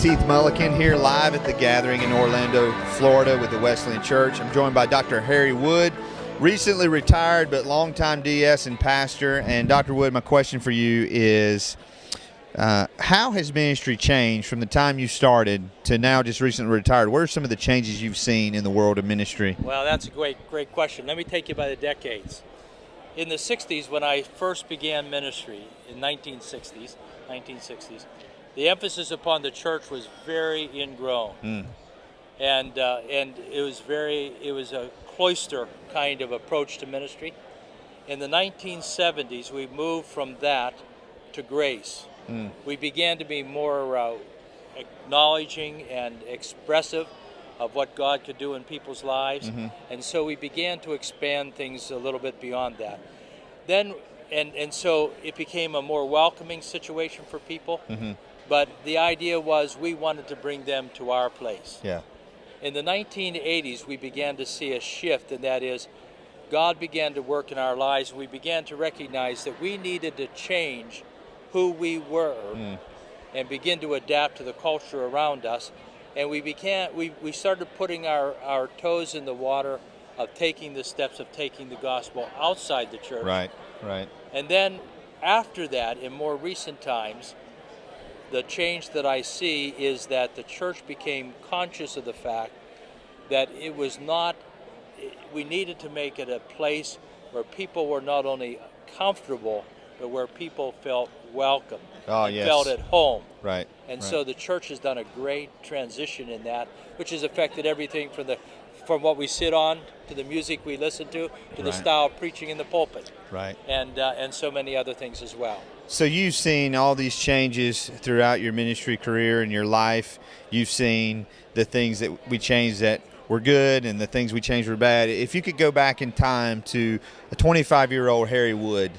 It's Heath Mulliken here live at the gathering in Orlando, Florida with the Wesleyan Church. I'm joined by Dr. Harry Wood, recently retired but longtime DS and pastor. And Dr. Wood, my question for you is, how has ministry changed from the time you started to now just recently retired? What are some of the changes you've seen in the world of ministry? Well, that's a great question. Let me take you by the decades. In the 60s, when I first began ministry, in 1960s, the emphasis upon the church was very ingrown. And it was a cloister kind of approach to ministry. In the 1970s, we moved from that to grace. We began to be more acknowledging and expressive of what God could do in people's lives. And so we began to expand things a little bit beyond that. Then, and so it became a more welcoming situation for people. But the idea was we wanted to bring them to our place. Yeah. In the 1980s, we began to see a shift, and that is God began to work in our lives. We began to recognize that we needed to change who we were and begin to adapt to the culture around us. And we started putting our toes in the water of taking the steps of taking the gospel outside the church. Right. And then after that, in more recent times, the change that I see is that the church became conscious of the fact that we needed to make it a place where people were not only comfortable, but where people felt welcome, felt at home. Right. And so the church has done a great transition in that, which has affected everything from what we sit on, to the music we listen to the style of preaching in the pulpit. Right. And so many other things as well. So you've seen all these changes throughout your ministry career and your life. You've seen the things that we changed that were good and the things we changed were bad. If you could go back in time to a 25-year-old Harry Wood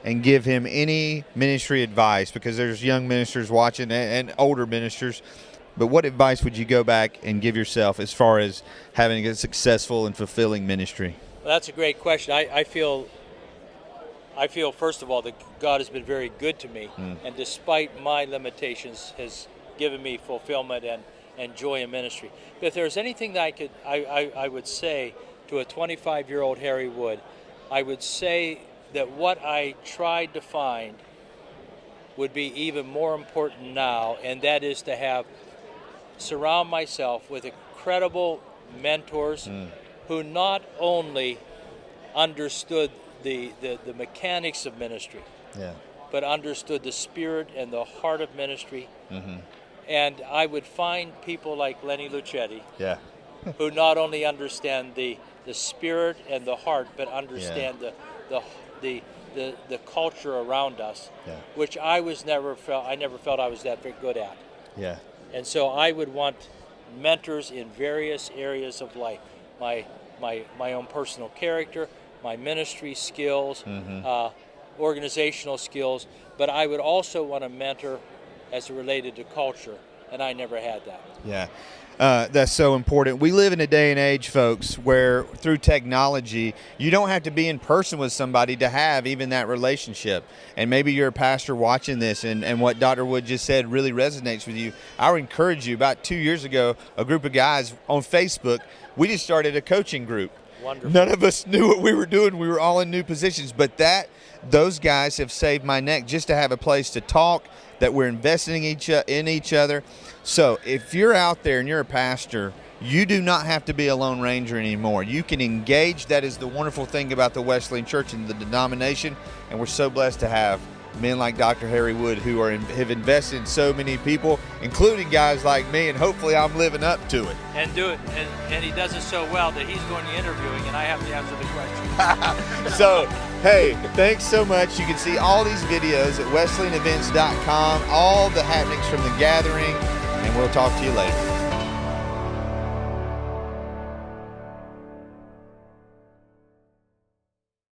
and give him any ministry advice, because there's young ministers watching and older ministers, but what advice would you go back and give yourself as far as having a successful and fulfilling ministry? Well, that's a great question. I feel first of all that God has been very good to me, and despite my limitations has given me fulfillment and joy in ministry. But if there's anything that I would say to a 25-year-old Harry Wood, I would say that what I tried to find would be even more important now, and that is to surround myself with incredible mentors who not only understood the mechanics of ministry, but understood the spirit and the heart of ministry. And I would find people like Lenny Lucetti, who not only understand the spirit and the heart, but understand the culture around us, which I never felt I was that very good at. And so I would want mentors in various areas of life, my own personal character, my ministry skills, organizational skills, but I would also want a mentor as it related to culture, and I never had that. That's so important. We live in a day and age, folks, where through technology, you don't have to be in person with somebody to have even that relationship. And maybe you're a pastor watching this, and what Dr. Wood just said really resonates with you. I would encourage you, about 2 years ago, a group of guys on Facebook, we just started a coaching group. Wonderful. None of us knew what we were doing. We were all in new positions, but those guys have saved my neck just to have a place to talk, that we're investing in each other. So if you're out there and you're a pastor, you do not have to be a Lone Ranger anymore. You can engage. That is the wonderful thing about the Wesleyan Church and the denomination, and we're so blessed to have men like Dr. Harry Wood who have invested in so many people, including guys like me, and hopefully I'm living up to it. And he does it so well that he's going to interviewing and I have to answer the questions. So, hey, thanks so much. You can see all these videos at wesleyanevents.com, all the happenings from the gathering, and we'll talk to you later.